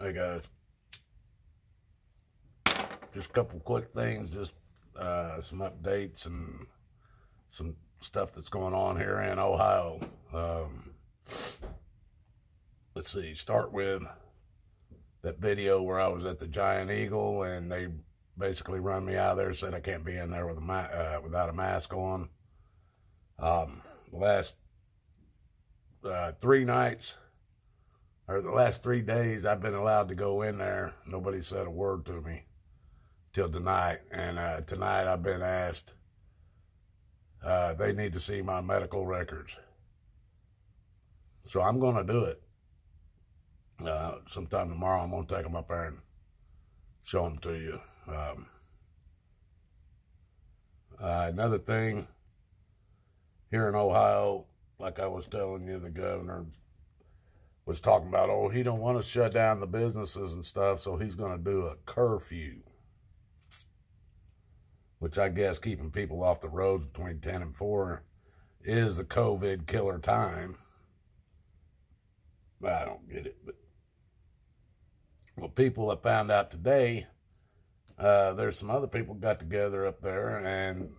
Hey guys, just a couple quick things, just some updates and some stuff that's going on here in Ohio. Let's see, start with that video where I was at the Giant Eagle and they basically run me out of there, said I can't be in there with without a mask on. The last 3 nights, or the last 3 days, I've been allowed to go in there. Nobody said a word to me till tonight. And tonight I've been asked, they need to see my medical records. So I'm going to do it. Sometime tomorrow I'm going to take them up there and show them to you. Another thing, here in Ohio, like I was telling you, the governor was talking about, oh, he don't want to shut down the businesses and stuff, so he's going to do a curfew, which I guess keeping people off the roads between 10 and 4 is the COVID killer time. I don't get it, but well, people have found out today, there's some other people got together up there, and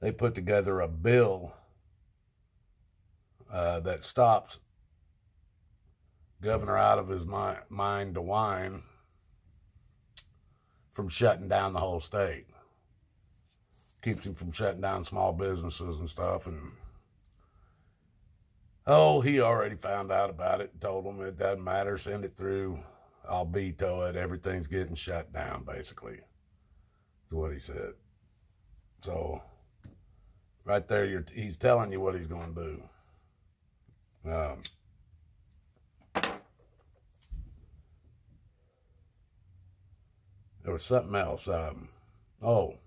they put together a bill that stops Governor Out of His Mind DeWine from shutting down the whole state. Keeps him from shutting down small businesses and stuff. And oh, he already found out about it and told them it doesn't matter, send it through, I'll veto it, everything's getting shut down, basically. That's what he said. So, right there, he's telling you what he's going to do. There was something else. Oh,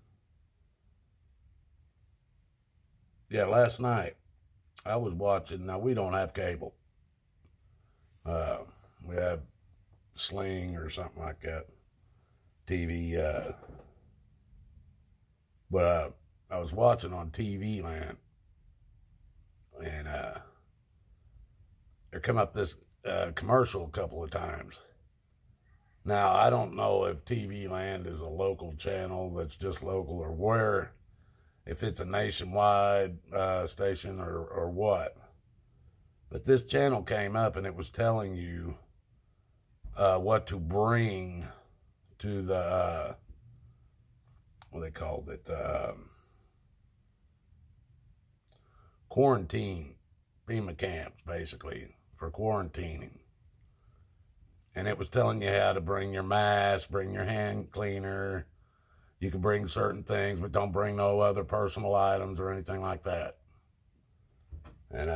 yeah, last night I was watching. Now, we don't have cable. We have Sling or something like that, TV. But I was watching on TV Land, and there come up this commercial a couple of times. Now, I don't know if TV Land is a local channel that's just local or where, if it's a nationwide station or what. But this channel came up and it was telling you what to bring to the, what they called it, quarantine, FEMA camps, basically, for quarantining. And it was telling you how to bring your mask, bring your hand cleaner. You can bring certain things, but don't bring no other personal items or anything like that. And,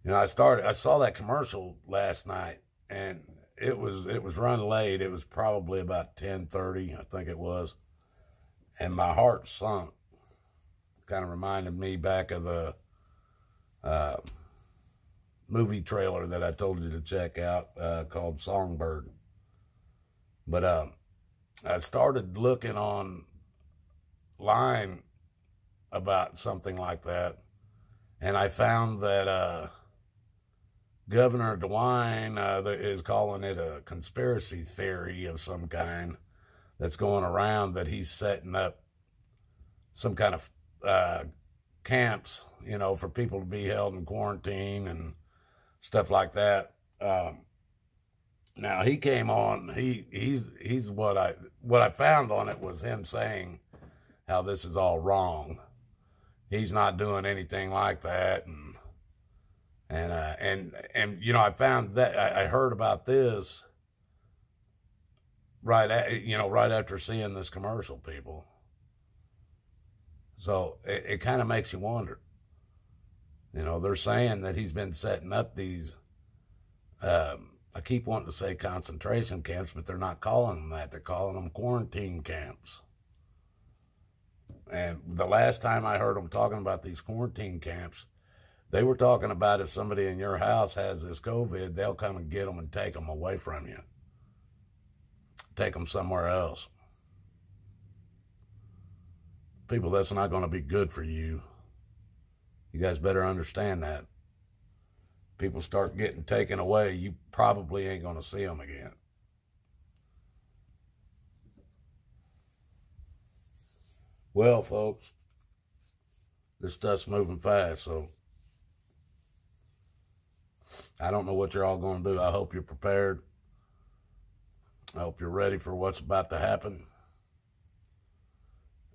you know, I saw that commercial last night, and it was run late. It was probably about 10:30, I think it was. And my heart sunk. Kind of reminded me back of the movie trailer that I told you to check out called Songbird. But I started looking online about something like that, and I found that Governor DeWine is calling it a conspiracy theory of some kind that's going around, that he's setting up some kind of camps, you know, for people to be held in quarantine and stuff like that. Now he came on. He's what I found on it was him saying how this is all wrong. He's not doing anything like that, and you know, I found that I heard about this right after seeing this commercial, people. So it kind of makes you wonder. You know, they're saying that he's been setting up these, I keep wanting to say concentration camps, but they're not calling them that. They're calling them quarantine camps. And the last time I heard them talking about these quarantine camps, they were talking about if somebody in your house has this COVID, they'll come and get them and take them away from you. Take them somewhere else. People, that's not going to be good for you. You guys better understand that. people start getting taken away, you probably ain't going to see them again. Well, folks, this stuff's moving fast, so I don't know what you're all going to do. I hope you're prepared. I hope you're ready for what's about to happen.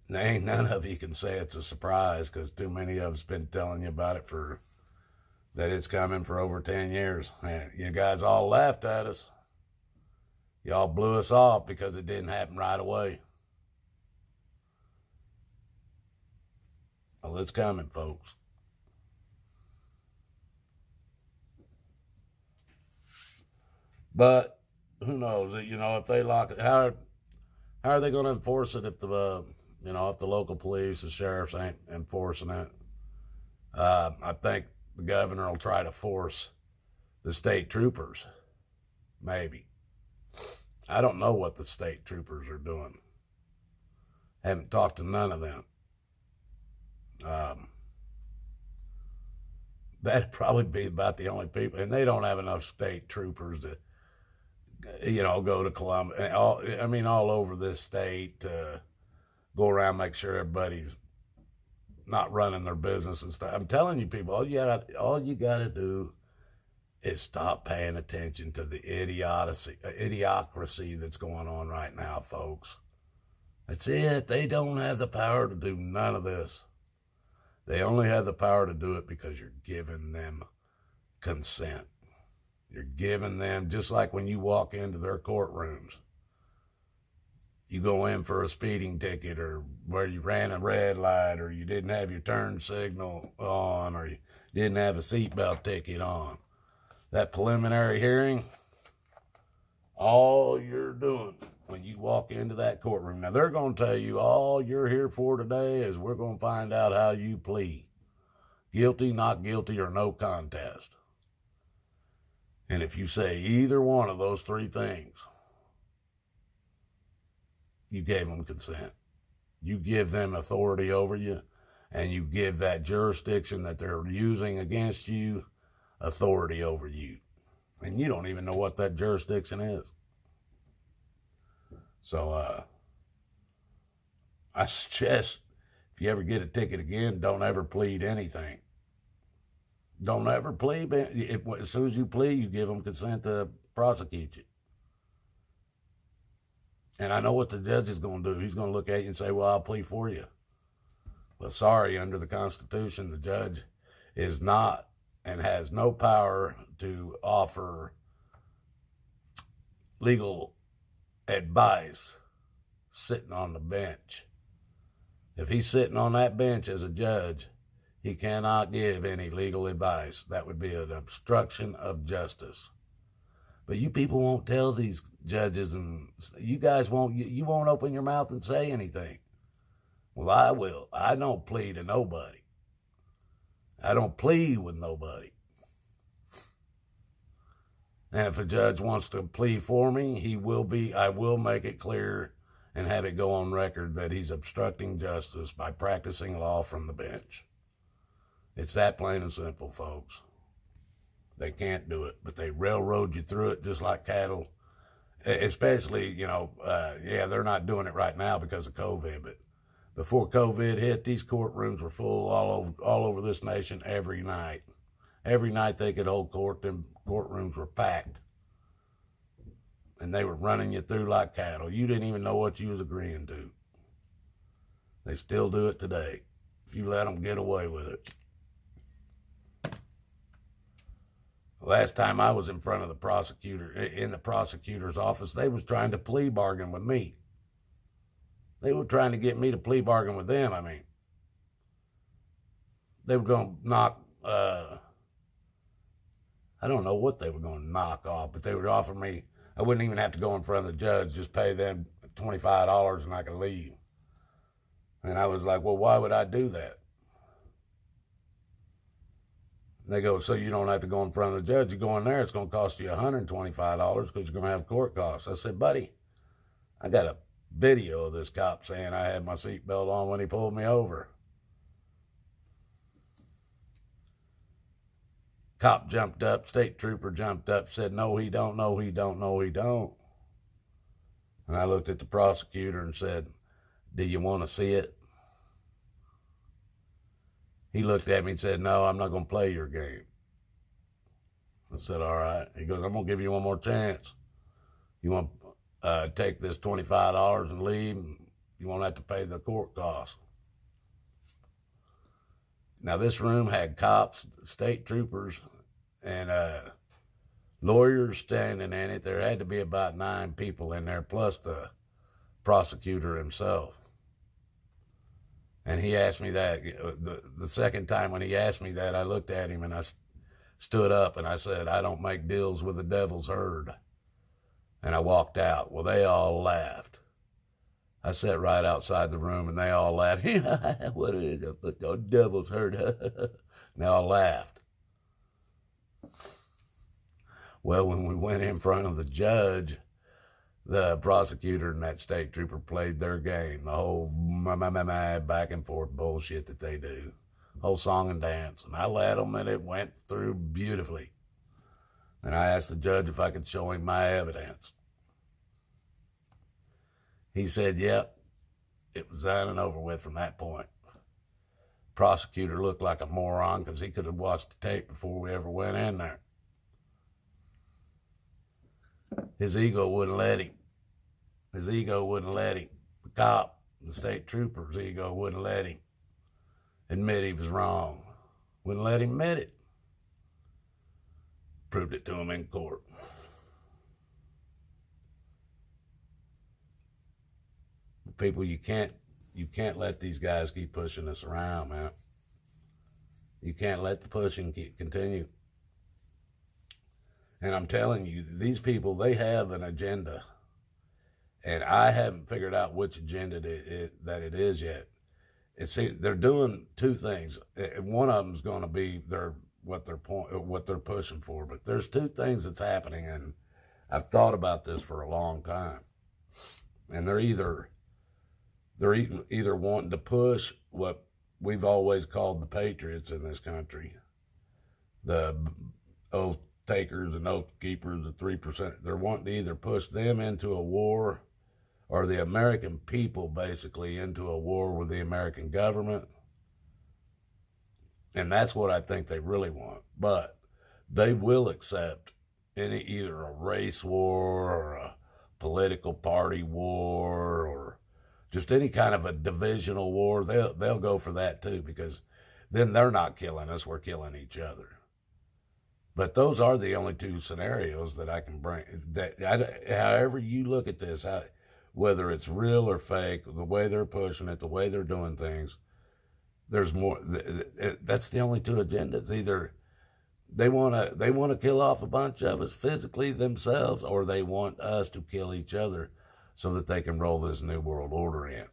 There ain't none of you can say it's a surprise, because too many of us been telling you about it that it's coming for over 10 years. And you guys all laughed at us. Y'all blew us off because it didn't happen right away. Well, it's coming, folks. But who knows? If they lock it, how are they going to enforce it if the local police, the sheriffs ain't enforcing it? I think the governor will try to force the state troopers, maybe. I don't know what the state troopers are doing. Haven't talked to none of them. That'd probably be about the only people, and they don't have enough state troopers to, go to Columbus, all over this state, go around, make sure everybody's not running their business and stuff. I'm telling you, people, all you got to do is stop paying attention to the idiocracy that's going on right now, folks. That's it. They don't have the power to do none of this. They only have the power to do it because you're giving them consent. You're giving them, just like when you walk into their courtrooms. You go in for a speeding ticket, or where you ran a red light, or you didn't have your turn signal on, or you didn't have a seatbelt ticket on. That preliminary hearing, all you're doing when you walk into that courtroom, now they're going to tell you all you're here for today is we're going to find out how you plead. Guilty, not guilty, or no contest. And if you say either one of those three things, you gave them consent. You give them authority over you, and you give that jurisdiction that they're using against you authority over you. And you don't even know what that jurisdiction is. So, I suggest, if you ever get a ticket again, don't ever plead anything. Don't ever plead. As soon as you plead, you give them consent to prosecute you. And I know what the judge is going to do. He's going to look at you and say, well, I'll plead for you. Well, sorry, under the Constitution, the judge is not and has no power to offer legal advice sitting on the bench. If he's sitting on that bench as a judge, he cannot give any legal advice. That would be an obstruction of justice. But you people won't tell these judges, and you guys won't open your mouth and say anything. Well, I will. I don't plead to nobody. I don't plead with nobody. And if a judge wants to plead for me, I will make it clear and have it go on record that he's obstructing justice by practicing law from the bench. It's that plain and simple, folks. They can't do it, but they railroad you through it just like cattle. Especially, they're not doing it right now because of COVID, but before COVID hit, these courtrooms were full all over this nation every night. Every night they could hold court, them courtrooms were packed. And they were running you through like cattle. You didn't even know what you was agreeing to. They still do it today, if you let them get away with it. Last time I was in front of the prosecutor, in the prosecutor's office, they was trying to plea bargain with me. They were trying to get me to plea bargain with them, They were going to knock, I don't know what they were going to knock off, but they would offer me, I wouldn't even have to go in front of the judge, just pay them $25 and I could leave. And I was like, well, why would I do that? They go, so you don't have to go in front of the judge. You go in there, it's going to cost you $125 because you're going to have court costs. I said, buddy, I got a video of this cop saying I had my seatbelt on when he pulled me over. Cop jumped up, state trooper jumped up, said, no, he don't, no, he don't, no, he don't. And I looked at the prosecutor and said, do you want to see it? He looked at me and said, no, I'm not going to play your game. I said, all right. He goes, I'm going to give you one more chance. You want to take this $25 and leave? You won't have to pay the court costs. Now, this room had cops, state troopers, and lawyers standing in it. There had to be about 9 people in there, plus the prosecutor himself. And he asked me that. The second time when he asked me that, I looked at him and I stood up and I said, I don't make deals with the devil's herd. And I walked out. Well, they all laughed. I sat right outside the room and they all laughed. What is it? The devil's herd. And they all laughed. Well, when we went in front of the judge, the prosecutor and that state trooper played their game. The whole back and forth bullshit that they do. Whole song and dance. And I let them and it went through beautifully. And I asked the judge if I could show him my evidence. He said, yep, it was done and over with from that point. Prosecutor looked like a moron because he could have watched the tape before we ever went in there. His ego wouldn't let him. His ego wouldn't let him. The cop, the state trooper's ego wouldn't let him admit he was wrong. Wouldn't let him admit it. Proved it to him in court. People, you can't let these guys keep pushing us around, man. You can't let the pushing continue. And I'm telling you, these people, they have an agenda. And I haven't figured out which agenda that it is yet. They're doing 2 things. One of them's going to be what they're pushing for. But there's 2 things that's happening, and I've thought about this for a long time. And they're either wanting to push what we've always called the patriots in this country, the oath takers and oath keepers, the 3%. They're wanting to either push them into a war, or the American people basically into a war with the American government. And that's what I think they really want. But they will accept either a race war or a political party war or just any kind of a divisional war. They'll go for that too, because then they're not killing us, we're killing each other. But those are the only 2 scenarios that I can bring. However you look at this, whether it's real or fake, the way they're pushing it, the way they're doing things, there's more. That's the only 2 agendas. Either they want to kill off a bunch of us physically themselves, or they want us to kill each other so that they can roll this new world order in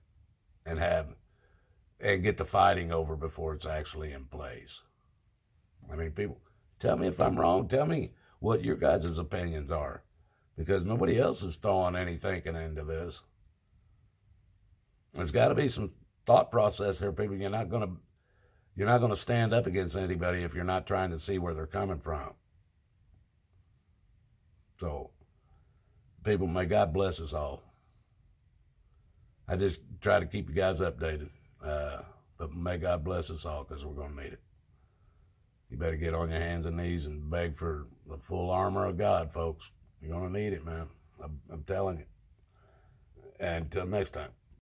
and get the fighting over before it's actually in place. I mean, people, tell me if I'm wrong. Tell me what your guys' opinions are, because nobody else is throwing any thinking into this. There's got to be some thought process here, people. You're not going to stand up against anybody if you're not trying to see where they're coming from. So, people, may God bless us all. I just try to keep you guys updated. But may God bless us all, because we're going to need it. You better get on your hands and knees and beg for the full armor of God, folks. You're going to need it, man. I'm telling you. And until next time.